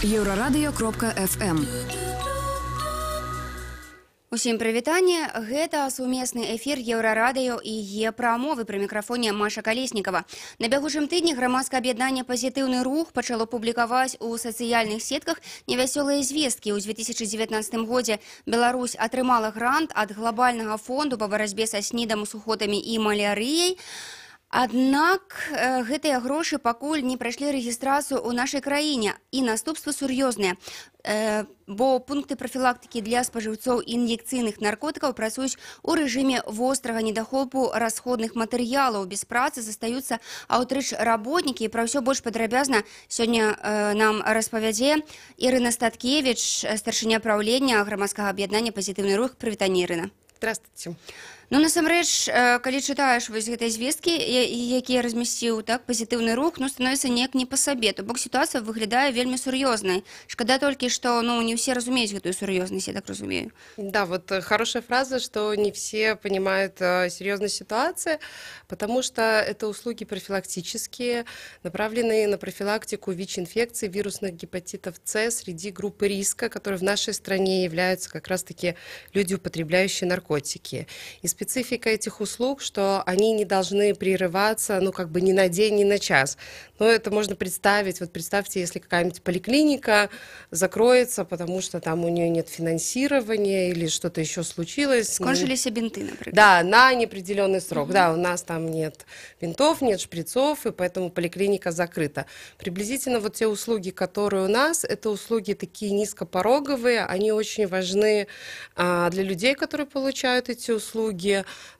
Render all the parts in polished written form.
Еўрарадыё.фм. Усім прывітанне, гэта сумесны эфір Еўрарадыё і Е-прамовы, пры мікрафоне Маша Калеснікава. На бягучым тыдні грамадскае аб'яднанне «Пазітыўны рух» пачало публікаваць у сацыяльных сетках невясёлыя звесткі. У 2019 годзе Беларусь атрымала грант ад глобальнага фонду па барацьбе са снідам, сухотамі і малярыяй. Аднак гэтыя грошы пакуль не прайшлі рэгістрацыю ў нашай краіне, і наступствы сур'ёзныя, бо пункты прафілактыкі для спажыўцоў ін'екцыйных наркотыкаў працуюць у рэжыме вострага недахопу расходных матэрыялаў. Без працы застаюцца аўтрыч работнікі, і пра ўсё больш падрабязна сёння нам распавядзе Ірына Статкевіч, старшыня праўлення грамадскага аб'яднання «Пазітыўны рух». Прывітанне, Ірына. Здравствуйте. Ну, насамрэч, калі чытаеш вось гэтыя звесткі, якія размясціў «Пазітыўны рух», становіцца неяк не па сабе, то бок сітуацыя выглядае вельмі сур'ёзнай. Шкада толькі, што не все разумеюць гэтую сур'ёзнасць, я так разумею. Да, вот хорошая фраза, что не все понимают серьезность ситуации, потому что это услуги профилактические, направленные на профилактику ВИЧ-инфекций, вирусных гепатитов С среди группы риска, которые в нашей стране являются как раз-таки люди, употребляющие наркотики. И специфика этих услуг, что они не должны прерываться, ни на день, ни на час. Но это можно представить. Вот представьте, если какая-нибудь поликлиника закроется, потому что там у нее нет финансирования или что-то еще случилось. Скончились бинты, например. Да, на неопределенный срок. Да, у нас там нет бинтов, нет шприцов, и поэтому поликлиника закрыта. Приблизительно вот те услуги, которые у нас, это услуги такие низкопороговые, они очень важны для людей, которые получают эти услуги.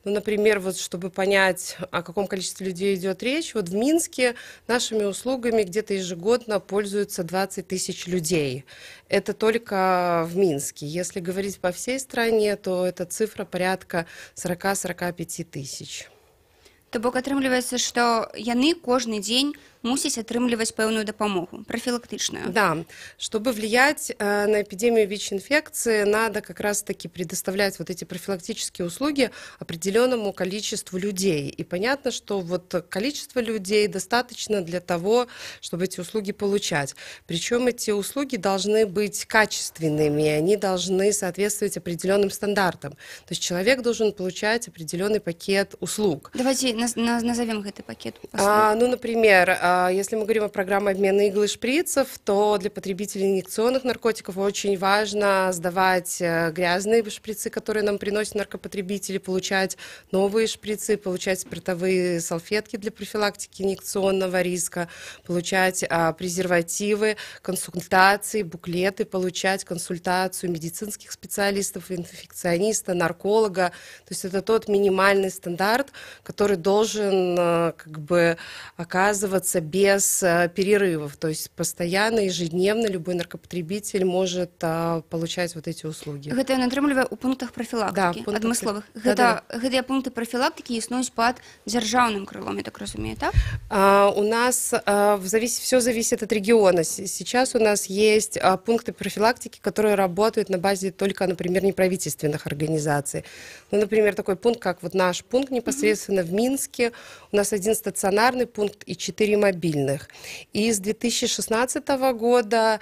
Например, вот чтобы понять, о каком количестве людей идет речь, вот в Минске нашими услугами где-то ежегодно пользуются 20 тысяч людей. Это только в Минске. Если говорить по всей стране, то эта цифра порядка 40-45 тысяч. То бок атрымліваецца, што яны кожны дзень мусіць атрымліваць пэўную дапамогу, профилактичную. Да, чтобы влиять на эпидемию ВИЧ-инфекции, надо как раз-таки предоставлять вот эти профилактические услуги определенному количеству людей. И понятно, что вот количество людей достаточно для того, чтобы эти услуги получать. Причем эти услуги должны быть качественными, они должны соответствовать определенным стандартам. То есть человек должен получать определенный пакет услуг. Давайте назовем этот пакет услуг. Например, если мы говорим о программе обмена игл и шприцев, то для потребителей инъекционных наркотиков очень важно сдавать грязные шприцы, которые нам приносят наркопотребители, получать новые шприцы, получать спиртовые салфетки для профилактики инъекционного риска, получать презервативы, консультации, буклеты, получать консультацию медицинских специалистов, инфекциониста, нарколога. То есть это тот минимальный стандарт, который должен оказываться без перерывов, то есть постоянно, ежедневно любой наркопотребитель может получать вот эти услуги. Гэта ён атрымлівае ў пунктах прафілактыкі, да, адмысловых. Гэтыя пункты прафілактыкі існуюць пад дзяржаўным крылом, я так разумею, так? У нас все зависит от региона. Сейчас у нас есть пункты профилактики, которые работают на базе только, например, неправительственных организаций. Например, такой пункт, как вот наш пункт непосредственно в Минске. У нас 1 стационарный пункт и 4 мобильных. И с 2016 года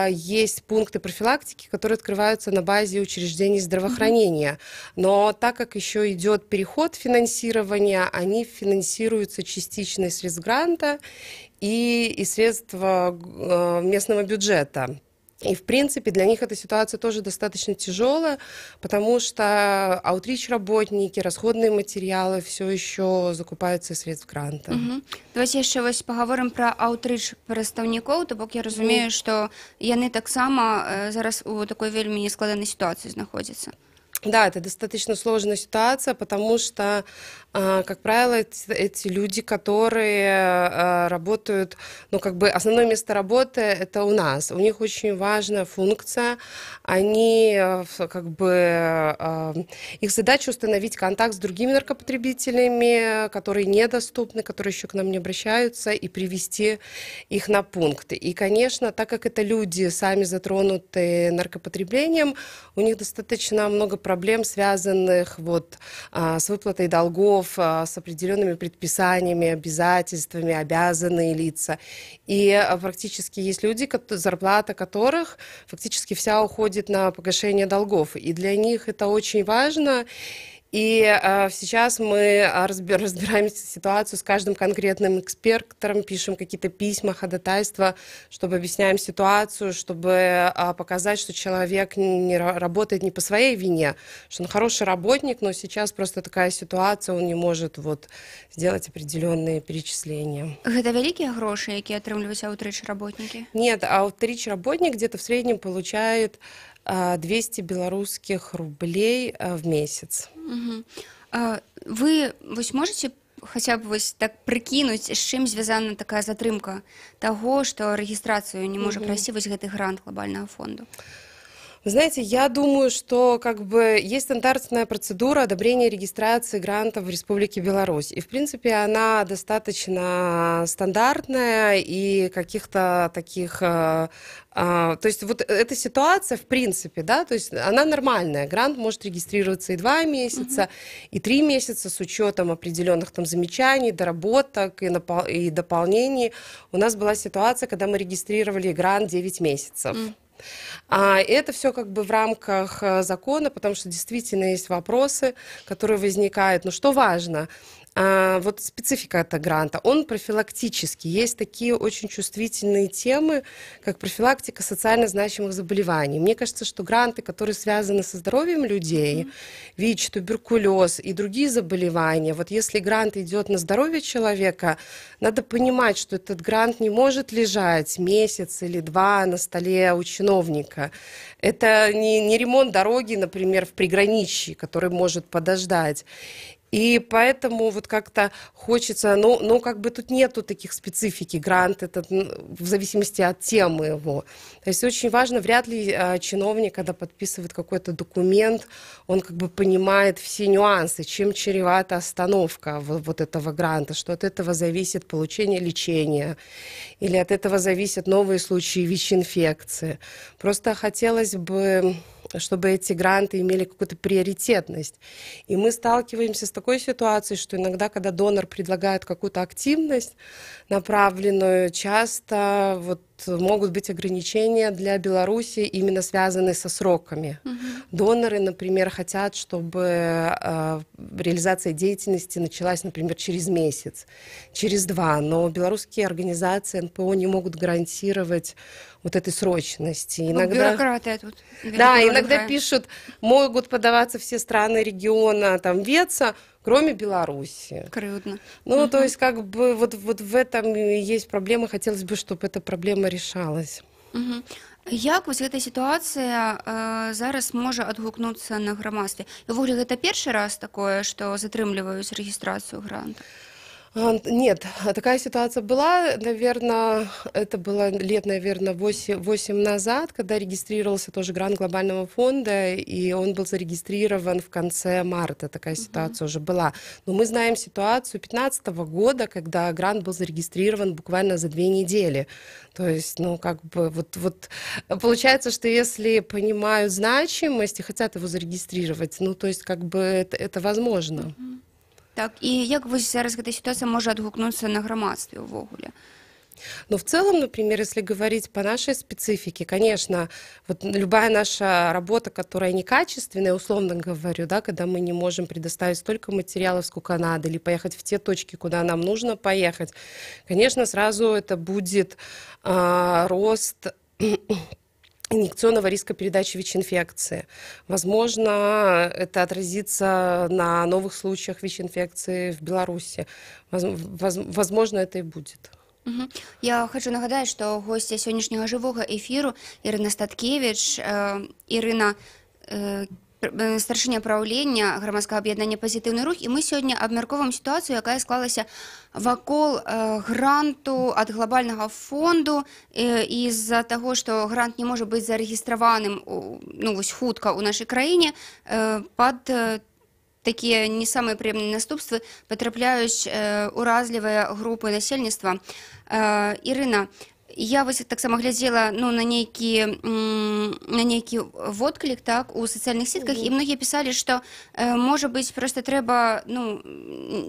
есть пункты профилактики, которые открываются на базе учреждений здравоохранения. Но так как еще идет переход финансирования, они финансируются частично из средств гранта и из средств местного бюджета. И, в принципе, для них эта ситуация тоже достаточно тяжелая, потому что аутрич-работники, расходные материалы все еще закупаются из средств гранта. Давайте еще поговорим про аутрич прадстаўнікоў, то бок я разумею, что яны таксама зараз у такой вельмі нескладанай ситуации находятся. Да, это достаточно сложная ситуация, потому что, как правило, эти люди, которые работают, основное место работы это у нас. У них очень важная функция. Они, их задача установить контакт с другими наркопотребителями, которые недоступны, которые еще к нам не обращаются, и привести их на пункт. И, конечно, так как это люди, сами затронуты наркопотреблением, у них достаточно много проблем, связанных с выплатой долгов, долгов с определенными предписаниями, обязательствами, обязанные лица. И практически есть люди, зарплата которых фактически вся уходит на погашение долгов. И для них это очень важно. И сейчас мы разбираем ситуацию с каждым конкретным экспертом, пишем какие-то письма, ходатайства, чтобы объясняем ситуацию, чтобы показать, что человек не работает не по своей вине, что он хороший работник, но сейчас просто такая ситуация, он не может вот сделать определенные перечисления. Гэта вялікія грошы, якія атрымліваюць аўтрыч работнікі? Нет, аўтрыч работник где-то в среднем получает 200 белорусских рублей в месяц. Вы вось можете хаця б вось так прыкінуць, з чым звязана такая затрымка таго, што рэгістрацыю не можа прайсці вось гэты грант глобальнага фонду? Вы знаете, я думаю, что как бы есть стандартная процедура одобрения регистрации грантов в Республике Беларусь. И, в принципе, она достаточно стандартная и каких-то таких... то есть вот эта ситуация, в принципе, да, то есть она нормальная. Грант может регистрироваться и 2 месяца, и 3 месяца с учетом определенных там замечаний, доработок и дополнений. У нас была ситуация, когда мы регистрировали грант 9 месяцев. Это все как бы в рамках закона, потому что действительно есть вопросы, которые возникают. Но что важно, вот специфика этого гранта, он профилактический. Есть такие очень чувствительные темы, как профилактика социально значимых заболеваний. Мне кажется, что гранты, которые связаны со здоровьем людей, ВИЧ, туберкулез и другие заболевания, вот если грант идет на здоровье человека, надо понимать, что этот грант не может лежать месяц или 2 на столе у чиновника. Это не ремонт дороги, например, в приграничье, который может подождать. И поэтому вот как-то хочется, ну как бы тут нету таких специфики, грант это в зависимости от темы его. То есть очень важно, вряд ли чиновник, когда подписывает какой-то документ, он как бы понимает все нюансы, чем чревата остановка вот этого гранта, что от этого зависит получение лечения, или от этого зависят новые случаи ВИЧ-инфекции. Просто хотелось бы, чтобы эти гранты имели какую-то приоритетность. И мы сталкиваемся с такой ситуацией, что иногда, когда донор предлагает какую-то активность направленную, часто вот могут быть ограничения для Беларуси, именно связанные со сроками. Доноры, например, хотят, чтобы реализация деятельности началась, например, через месяц, через 2, но белорусские организации НПО не могут гарантировать вот этой срочности. Иногда... Бюрократия тут. Да, иногда пишут, могут подаваться все страны региона, там, ВЕЦа, кроме Беларуси. Крутно. Ну, то есть, как бы, вот в этом и есть проблема. Хотелось бы, чтобы эта проблема решалась. Як вось эта ситуація зараз можа адгукнуцца на грамадстве? І ўвогуле, гэта першы раз такое, што затрымліваюць рэгістрацыю гранта? Нет, такая ситуация была, наверное, это было лет, наверное, 8 назад, когда регистрировался тоже грант глобального фонда, и он был зарегистрирован в конце марта, такая ситуация уже была. Но мы знаем ситуацию 2015 года, когда грант был зарегистрирован буквально за 2 недели. То есть, ну, как бы, вот получается, что если понимают значимость и хотят его зарегистрировать, ну, то есть, как бы, это возможно. Так, і як вось зараз эта ситуация может адгукнуцца на грамадстве ўвогуле? Но в целом, например, если говорить по нашей специфике, конечно, вот любая наша работа, которая некачественная, условно говорю, да, когда мы не можем предоставить столько материалов, сколько надо, или поехать в те точки, куда нам нужно поехать, конечно, сразу это будет рост инъекционного риска передачи ВИЧ-инфекции. Возможно, это отразится на новых случаях ВИЧ-инфекции в Беларуси. Возможно, это и будет. Я хочу нагадаць, што госця сённяшняга жывога эфіру Ірына Статкевіч, Ірына старшыня праўлення грамадскага аб'яднання «Пазітыўны рух», і мы сёння абмяркоўваем сітуацыю, якая склалася вакол гранту ад глобальнага фонду з-за таго, што грант не можа быць зарэгістраваным хутка ў нашай краіне, пад такія не самыя прыемныя наступствы патрапляюць уразлівыя групы насельніцтва. Ірына, Я вось таксама глядзела на нейкі водклік так у сацыяльных сетках, і многія пісалі, што можа быць проста трэба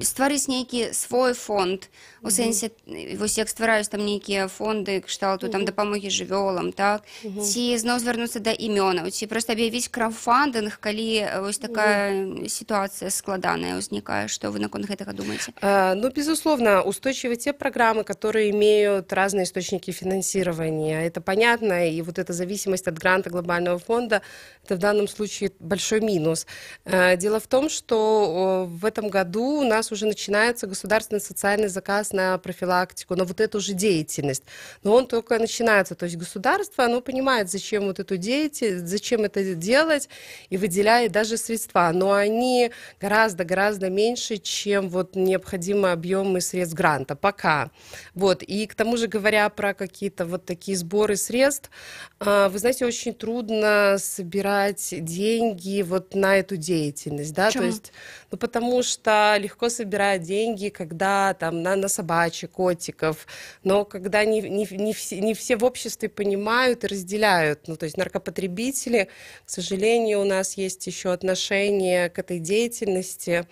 стварыць нейкі свой фонд у сэнсе вось як ствараюць там нейкія фонды кшталту там дапамогі жывёлам, так ці зноў звярнуцца да імёнаў, ці проста аб'явіць краўдфандынг, калі вось такая сітуацыя складаная ўзнікае. Што вы наконт гэтага думаеце? Ну, безусловно, устойчивы те программы, которые имеют разные источники финансирования. Это понятно, и вот эта зависимость от гранта глобального фонда, это в данном случае большой минус. Дело в том, что в этом году у нас уже начинается государственный социальный заказ на профилактику, на вот эту же деятельность. Но он только начинается, то есть государство, оно понимает, зачем вот эту деятельность, зачем это делать, и выделяет даже средства, но они гораздо меньше, чем вот необходимые объемы средств гранта, пока. Вот. И к тому же, говоря про какие-то вот такие сборы средств, вы знаете, очень трудно собирать деньги вот на эту деятельность, да, Почему? то есть, ну, потому что легко собирать деньги, когда там на собачек, котиков, но когда не все в обществе понимают и разделяют, ну, то есть наркопотребители, к сожалению, у нас есть еще отношение к этой деятельности,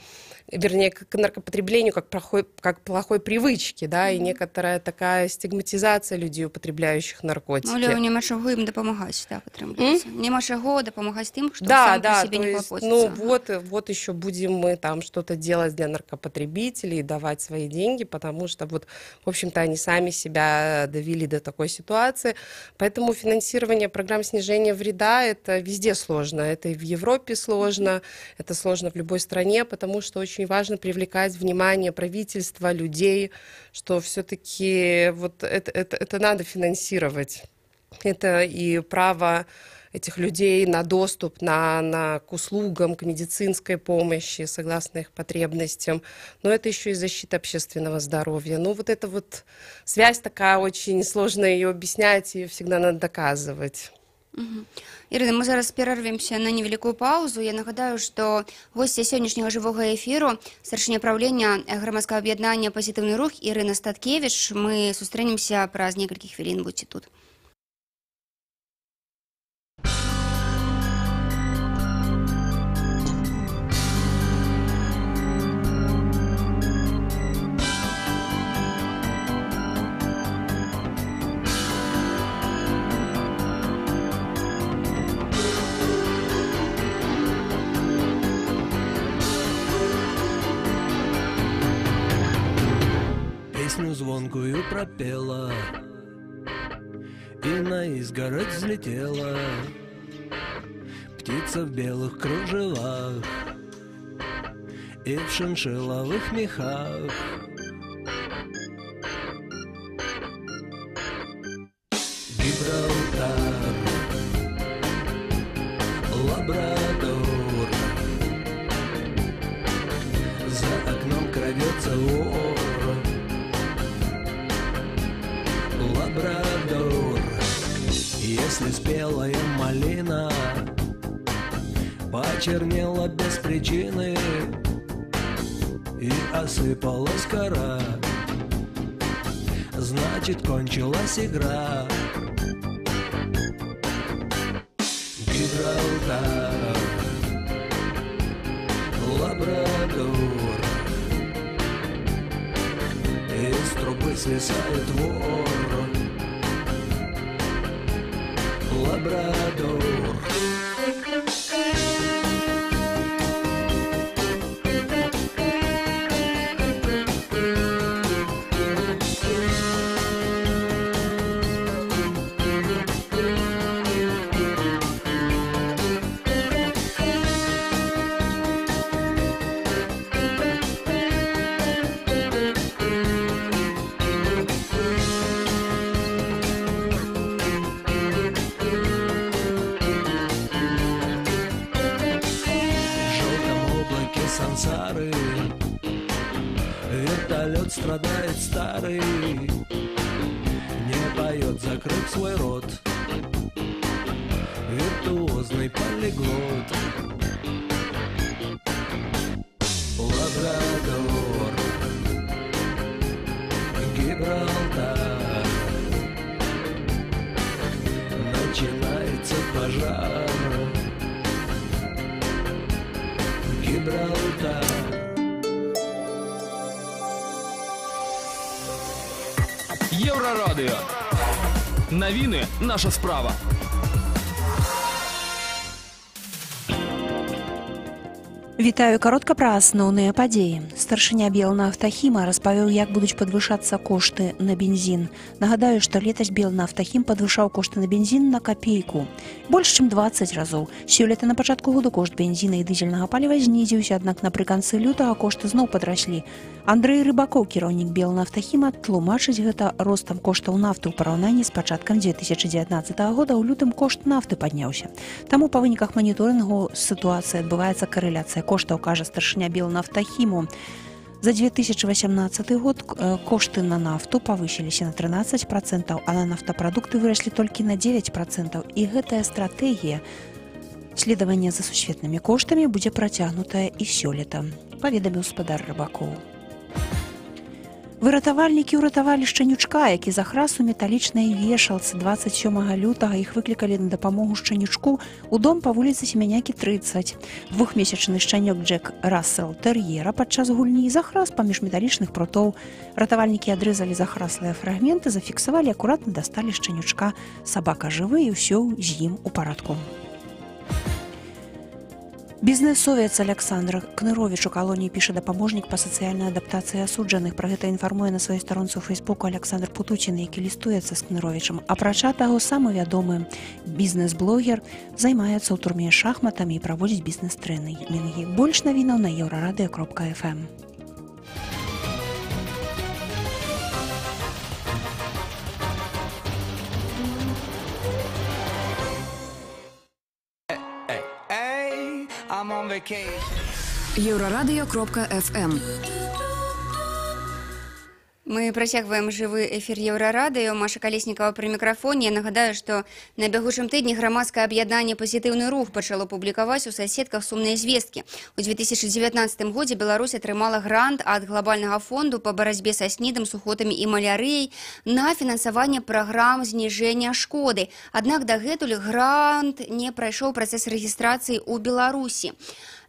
вернее, к наркопотреблению как плохой привычке, да, и некоторая такая стигматизация людей, употребляющих наркотики. Але няма чаго ім дапамагаць, так, атрымліваецца. Няма чаго дапамагаць тым, што Да, сам да, па сябе то не есть, клапоціцца. вот еще будем мы там что-то делать для наркопотребителей, давать свои деньги, потому что вот, в общем-то, они сами себя довели до такой ситуации. Поэтому финансирование программ снижения вреда — это везде сложно. Это и в Европе сложно, это сложно в любой стране, потому что очень важно привлекать внимание правительства, людей, что все-таки вот это надо финансировать. Это и право этих людей на доступ к услугам, к медицинской помощи, согласно их потребностям. Но это еще и защита общественного здоровья. Ну, вот эта вот связь такая, очень сложно ее объяснять, ее всегда надо доказывать. Ірина, мы зараз перарвемся на невялікую паузу. Я нагадаю, што госця сённяшняга жывога эфіру старшыня праўлення грамадскага аб'яднання «Пазітыўны рух» Ірына Статкевіч. Мы сустрэнемся праз некалькі хвілін. Будьце тут. Песню звонкую пропела и на изгородь взлетела птица в белых кружевах и в шиншилловых мехах. Гибралтар, Лабрадор, за окном крадется вор. Лабрадор, если спелая малина почернела без причины и осыпалась кора, значит, кончилась игра. Гибралтар, Лабрадор, из трубы свисает вор. Лабрадор. Сансары, вертолет страдает старый, не поет, закрыв свой рот, виртуозный полиглот. Лабрадор, Гибралтар, Єврорадіо. Новини – наша справа. Вітаю, каротка пра асноўныя падзеі. Старшыня Белнафтахіма распавёў, як будуць падвышацца кошты на бензін. Нагадаю, што летась Белнафтахім падвышаў кошты на бензін на капейку. Больш чым 20 разоў. Сёлета на пачатку году кошт бензіна і дызельнага паліва знізіўся, аднак напрыканцы лютага кошты зноў падраслі. Андрэй Рыбакоў, кіраўнік Белнафтахіма, тлумачыць гэта ростам коштаў нафты ў параўнанні з пачаткам 2019 года. У лютым кошт нафты падняўся. Таму па выніках маніторынгу сітуацыі адбываецца карэляцыя коштаў, кажа старшыня Белнафтахіму. За 2018 год кошты на нафту павысіліся на 13%, а на нафтапрадукты выраслі толькі на 9%. І гэтая стратэгія следавання за сусветнымі коштамі будзе працягнутая і сёлета, паведаміў спадар Рыбакоў. Выратавальнікі ўратавалі шчанючка, які захрас у металічнай вешалцы. 27 лютага іх выклікалі на дапамогу шчанючку у дом па вуліцы Семянякі, 30. Двухмесячны шчанёк Джек Рассел тэр'ера падчас гульні захрас паміж металічных прутоў. Ратавальнікі адрэзалі захраслыя фрагменты, зафіксавалі, акуратна дасталі шчанючка. Сабака жывы і ўсё з ім у парадку. Бізнесовец Александр Кныровіч у калоніі, піша дапаможнік па сацыяльнай адаптацыі асуджаных. Пра гэта інфармуе на сваёй старонцы ў Фейсбуку Александр Путуцін, які лістуецца з Кныровічам. Апрача таго, самы вядомы бізнес-блогер займаецца ў турме шахматамі і праводзіць бізнес-трэнінгі. Больш навінаў на еўрарадыё.фм. Еўрарадыё.фм. Мы працягваем жывы эфір Еўрарадыё. Маша Калеснікава пры мікрафоне. Я нагадаю, што на бягучым тыдні грамадскае аб'яднанне «Пазітыўны рух» пачало публікаваць у соцсетках сумныя звесткі. У 2019 годзе Беларусь атрымала грант ад глобальнага фонду па барацьбе са снідам, сухотамі і малярыяй на фінансаванне праграм зніжэння шкоды. Аднак дагэтуль грант не прайшоў працэс рэгістрацыі ў Беларусі.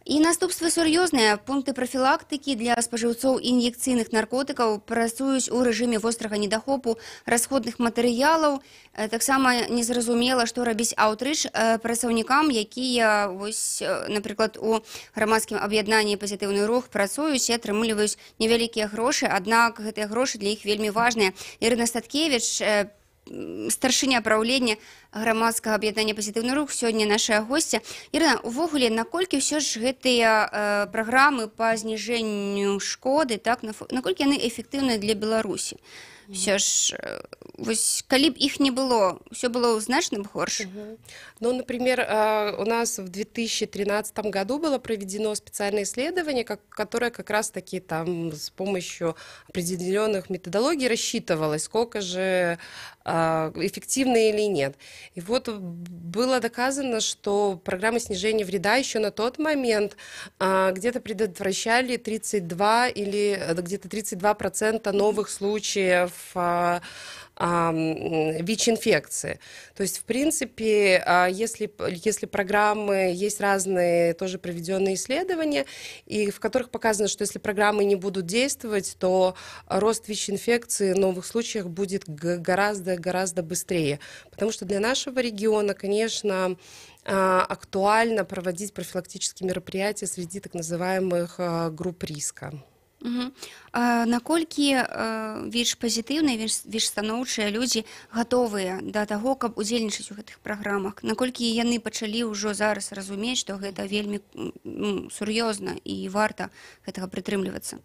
І наступствы сур'ёзныя. Пункты прафілактыкі для спажыўцоў ін'екцыйных наркотыкаў працуюць у рэжыме вострага недахопу расходных матэрыялаў. Таксама незразумела, што рабіць аўтрыч працаўнікам, якія, напрыклад, у грамадскім аб'яднанні «Пазітыўны рух» працуюць і атрымліваюць невялікія грошы, аднак гэтыя грошы для іх вельмі важныя. Ірына Статкевіч, старшыня праўлення грамадскага аб'яднання «Пазітыўны рух», сёння наша госця. Ірына, увогуле, наколькі ўсё ж гэтыя праграмы па зніжэнню шкоды, так, наколькі яны эфектыўныя для Беларусі? Все ж, калі б іх не было, все было значно горше. Ну, например, у нас в 2013 году было проведено специальное исследование, которое как раз-таки там с помощью определенных методологий рассчитывалось, сколько же эффективны или нет. И вот было доказано, что программы снижения вреда еще на тот момент где-то предотвращали 32 или где-то 32% новых случаев ВИЧ-инфекции. То есть, в принципе, если программы, есть разные тоже проведенные исследования, и в которых показано, что если программы не будут действовать, то рост ВИЧ-инфекции в новых случаях будет гораздо быстрее. Потому что для нашего региона, конечно, актуально проводить профилактические мероприятия среди так называемых групп риска. Наколькі ВІЧ-пазітыўныя, ВІЧ-станоўчыя людзі гатовыя да таго, каб удзельнічаць у гэтых праграмах? Наколькі яны пачалі ўжо зараз разумець, што гэта вельмі сур'ёзна і варта гэтага прытрымлівацца?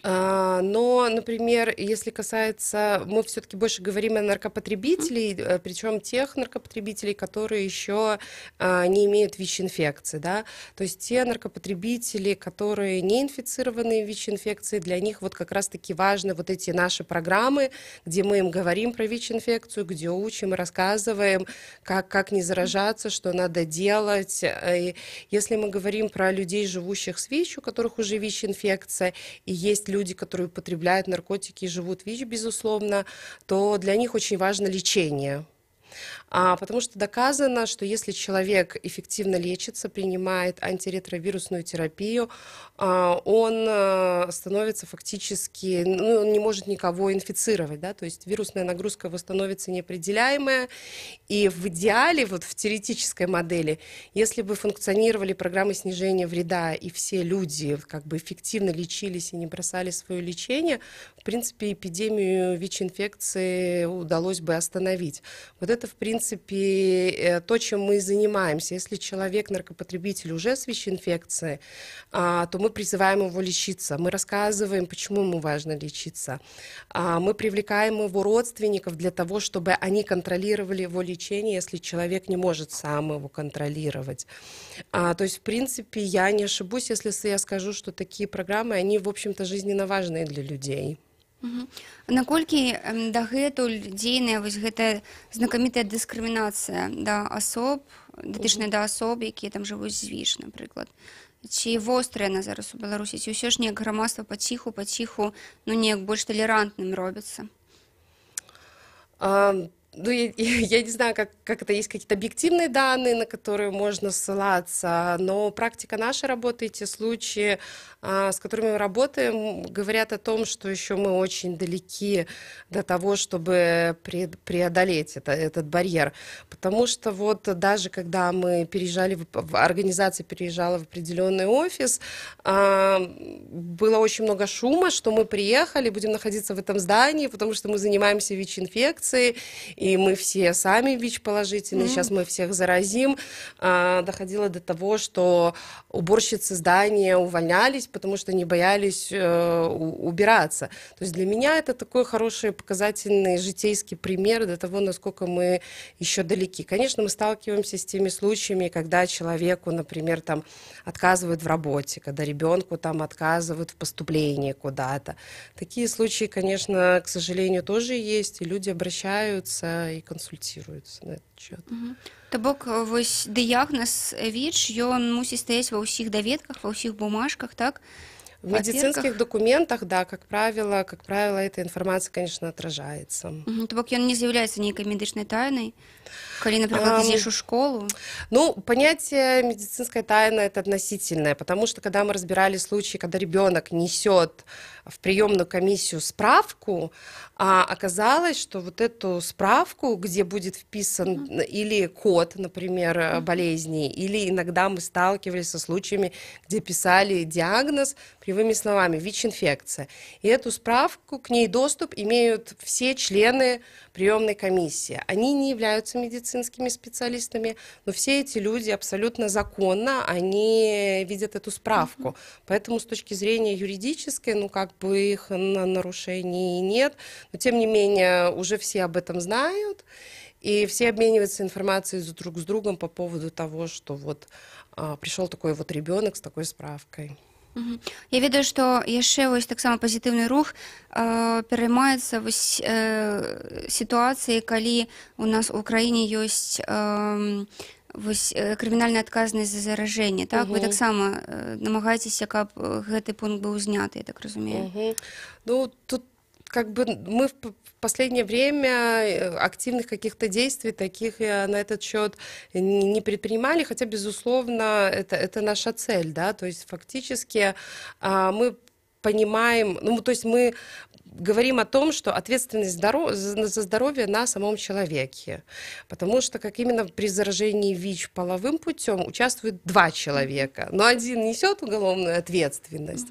Но, например, если касается, мы все-таки больше говорим о наркопотребителей, причем тех наркопотребителей, которые еще не имеют ВИЧ-инфекции, да, то есть те наркопотребители, которые не инфицированы ВИЧ-инфекцией, для них вот как раз-таки важны вот эти наши программы, где мы им говорим про ВИЧ-инфекцию, где учим и рассказываем, как не заражаться, что надо делать. И если мы говорим про людей, живущих с ВИЧ, у которых уже ВИЧ-инфекция, и есть люди, которые употребляют наркотики и живут ВИЧ, безусловно, то для них очень важно лечение. Потому что доказано, что если человек эффективно лечится, принимает антиретровирусную терапию, он становится фактически, ну, он не может никого инфицировать, да, то есть вирусная нагрузка его становится неопределяемая, и в идеале, вот в теоретической модели, если бы функционировали программы снижения вреда, и все люди как бы эффективно лечились и не бросали свое лечение, в принципе, эпидемию ВИЧ-инфекции удалось бы остановить. Вот это, в принципе, то, чем мы и занимаемся. Если человек, наркопотребитель, уже с ВИЧ-инфекцией, то мы призываем его лечиться. Мы рассказываем, почему ему важно лечиться. Мы привлекаем его родственников для того, чтобы они контролировали его лечение, если человек не может сам его контролировать. То есть, в принципе, я не ошибусь, если я скажу, что такие программы, они, в общем-то, жизненно важные для людей. Наколькі дагэтуль дзейная вось гэтая знакамітая дыскрымінацыя да асоб, датычная да асоб, якія там жывуць з ВІЧ, напрыклад. Ці вострая яна зараз у Беларусі, ці ўсё ж неяк грамадства паціху, ну неяк больш талерантным робіцца? Ну, я не знаю, как это, есть какие-то объективные данные, на которые можно ссылаться, но практика нашей работы, те случаи, с которыми мы работаем, говорят о том, что еще мы очень далеки до того, чтобы преодолеть этот барьер. Потому что вот даже когда мы переезжали, организация переезжала в определенный офис, было очень много шума, что мы приехали, будем находиться в этом здании, потому что мы занимаемся ВИЧ-инфекцией, и мы все сами ВИЧ-положительные, сейчас мы всех заразим. Доходило до того, что уборщицы здания увольнялись, потому что не боялись убираться. То есть для меня это такой хороший показательный житейский пример до того, насколько мы еще далеки. Конечно, мы сталкиваемся с теми случаями, когда человеку, например, там, отказывают в работе, когда ребенку там отказывают в поступлении куда-то. Такие случаи, конечно, к сожалению, тоже есть, и люди обращаются и консультируются на этот счет. То бок, вось дыягназ ВІЧ, ён мусіць стаяць ва ўсіх даведках, ва ўсіх бумажках, так? В медицинских документах, да, как правило, эта информация, конечно, отражается. То бок ён не з'яўляецца нейкай медычнай тайнай, калі, например, идешь в школу? Ну, понятие медицинская тайна это относительное, потому что когда мы разбирали случаи, когда ребенок несет в приемную комиссию справку, оказалось, что вот эту справку, где будет вписан или код, например, болезни, или иногда мы сталкивались со случаями, где писали диагноз кривыми словами ВИЧ-инфекция. И эту справку, к ней доступ имеют все члены приемной комиссии. Они не являются медицинскими специалистами, но все эти люди абсолютно законно, они видят эту справку. Поэтому с точки зрения юридической, ну как бы их нарушений нет, но тем не менее уже все об этом знают, и все обмениваются информацией друг с другом по поводу того, что вот пришел такой вот ребенок с такой справкой. Я ведаю, што яшчэ вось таксама пазітыўны рух пераймаецца вось сітуацыяй, калі у нас у краіне ёсць вось крымінальная адказнасць за заражэнне, так? Вы таксама намагаецеся, каб гэты пункт быў зняты, я так разумею. Ну, тут как бы мы в последнее время активных каких-то действий таких на этот счет не предпринимали, хотя, безусловно, это наша цель, да, то есть фактически мы понимаем, ну, то есть мы говорим о том, что ответственность за здоровье на самом человеке, потому что как именно при заражении ВИЧ половым путем участвует 2 человека, но один несет уголовную ответственность,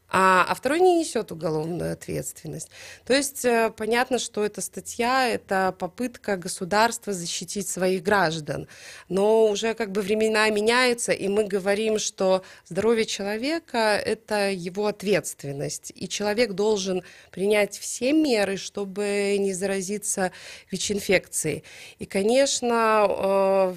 а второй не несет уголовную ответственность. То есть понятно, что эта статья – это попытка государства защитить своих граждан. Но уже как бы времена меняются, и мы говорим, что здоровье человека – это его ответственность. И человек должен принять все меры, чтобы не заразиться ВИЧ-инфекцией. И, конечно,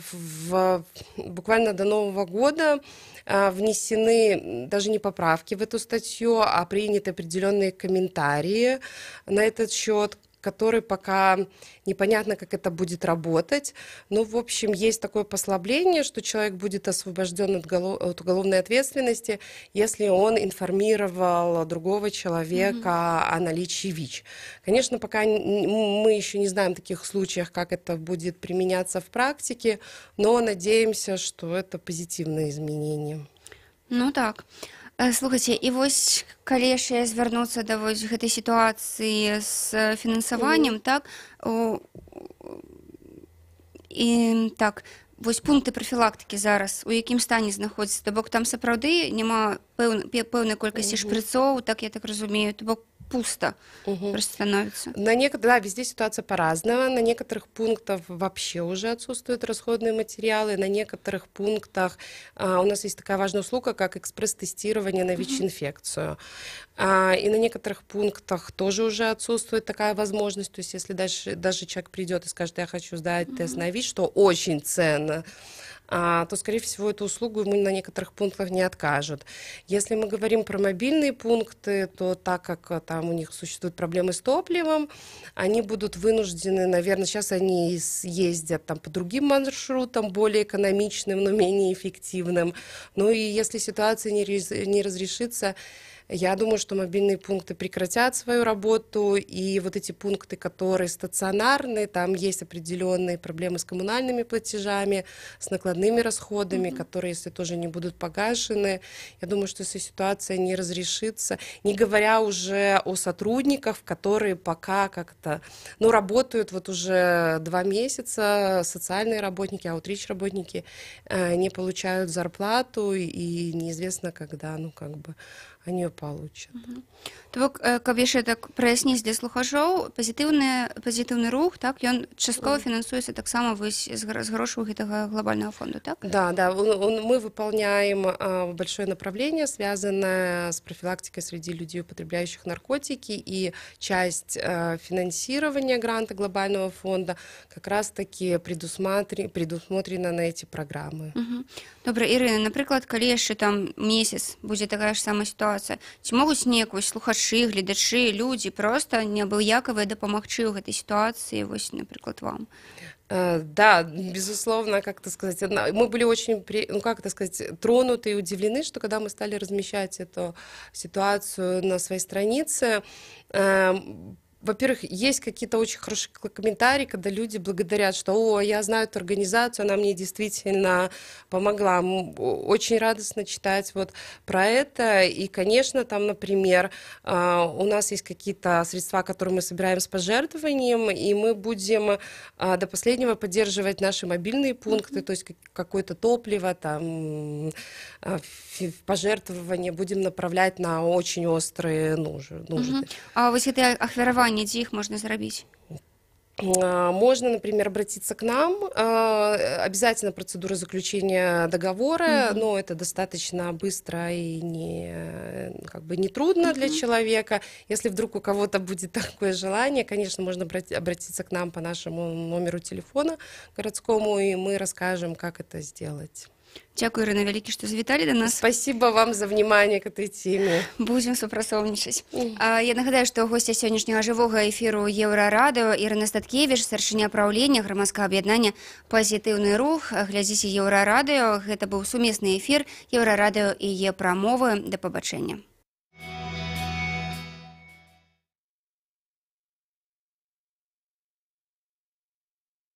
буквально до Нового года внесены даже не поправки в эту статью, а приняты определенные комментарии на этот счет, который пока непонятно, как это будет работать. Но, в общем, есть такое послабление, что человек будет освобожден от уголовной ответственности, если он информировал другого человека о наличии ВИЧ. Конечно, пока мы еще не знаем таких случаев, как это будет применяться в практике, но надеемся, что это позитивное изменение. Ну так. Слухайце, і вось калі яшчэ звярнуцца да вось гэтай сітуацыі з фінансаваннем, так, і так, вось пункты прафілактыкі зараз у якім стане знаходзяцца? То бок там сапраўды няма пэўнай колькасці шпрыцоў, так я так разумею, то бок пусто просто становится. Да, везде ситуация по-разному. На некоторых пунктах вообще уже отсутствуют расходные материалы, на некоторых пунктах у нас есть такая важная услуга, как экспресс-тестирование на ВИЧ-инфекцию. И на некоторых пунктах тоже уже отсутствует такая возможность. То есть если даже человек придет и скажет, я хочу сдать тест на ВИЧ, что очень ценно, то, скорее всего, эту услугу ему на некоторых пунктах не откажут. Если мы говорим про мобильные пункты, то так как там у них существуют проблемы с топливом, они будут вынуждены, наверное, сейчас они ездят там по другим маршрутам, более экономичным, но менее эффективным. Ну и если ситуация не разрешится, я думаю, что мобильные пункты прекратят свою работу, и вот эти пункты, которые стационарные, там есть определенные проблемы с коммунальными платежами, с накладными расходами, которые, если тоже не будут погашены, я думаю, что если ситуация не разрешится, не говоря уже о сотрудниках, которые пока как-то, работают вот уже 2 месяца, социальные работники, аутрич-работники не получают зарплату, и неизвестно, когда, они ее получат. То бок, каб яшчэ так праясніць для слухачоў, пазітыўны рух, так, ён часткова фінансуецца таксама з грошаў гэтага глобального фонда, так? Да, мы выполняем большое направление, связанное с профилактикой среди людей, употребляющих наркотики, и часть финансирования гранта глобального фонда как раз-таки предусмотрена на эти программы. Добра, Ірына, напрыклад, калі яшчэ там месяц будзе такая ж самая сітуацыя, ці могуць некусь слухачы, гледачы, людзі проста неабыякавыя дапамагчы ў гэтай сітуацыі, вось, напрыклад, вам? Да, безусловно, мы были очень, тронуты и удивлены, что когда мы стали размещать эту ситуацию на своей странице, во-первых, есть какие-то очень хорошие комментарии, когда люди благодарят, что я знаю эту организацию, она мне действительно помогла. Очень радостно читать вот про это. И, конечно, там, например, у нас есть какие-то средства, которые мы собираем с пожертвованием, и мы будем до последнего поддерживать наши мобильные пункты, то есть какое-то топливо, там, пожертвования будем направлять на очень острые нужды. А вось гэта ахвяраванне, дзе іх можна зрабіць? Можно, например, обратиться к нам. Обязательно процедура заключения договора, но это достаточно быстро и не трудно для человека. Если вдруг у кого-то будет такое желание, конечно, можно обратиться к нам по нашему номеру телефона городскому, и мы расскажем, как это сделать. Дзякуй, Ірына, вялікі, што завіталі да нас. Спасибо вам за внимание к этой теме. Будзем супрацоўнічаць. Я нагадаю, што госця сённяшняга жывога эфіру Еўрарадыо Ірына Статкевіч, старшыня праўлення грамадскага аб'яднання «Пазітыўны рух». Глядзіце Еўрарадыо. Гэта быў сумесны эфір Еўрарадыо і Е-прамовы. Да пабачэння.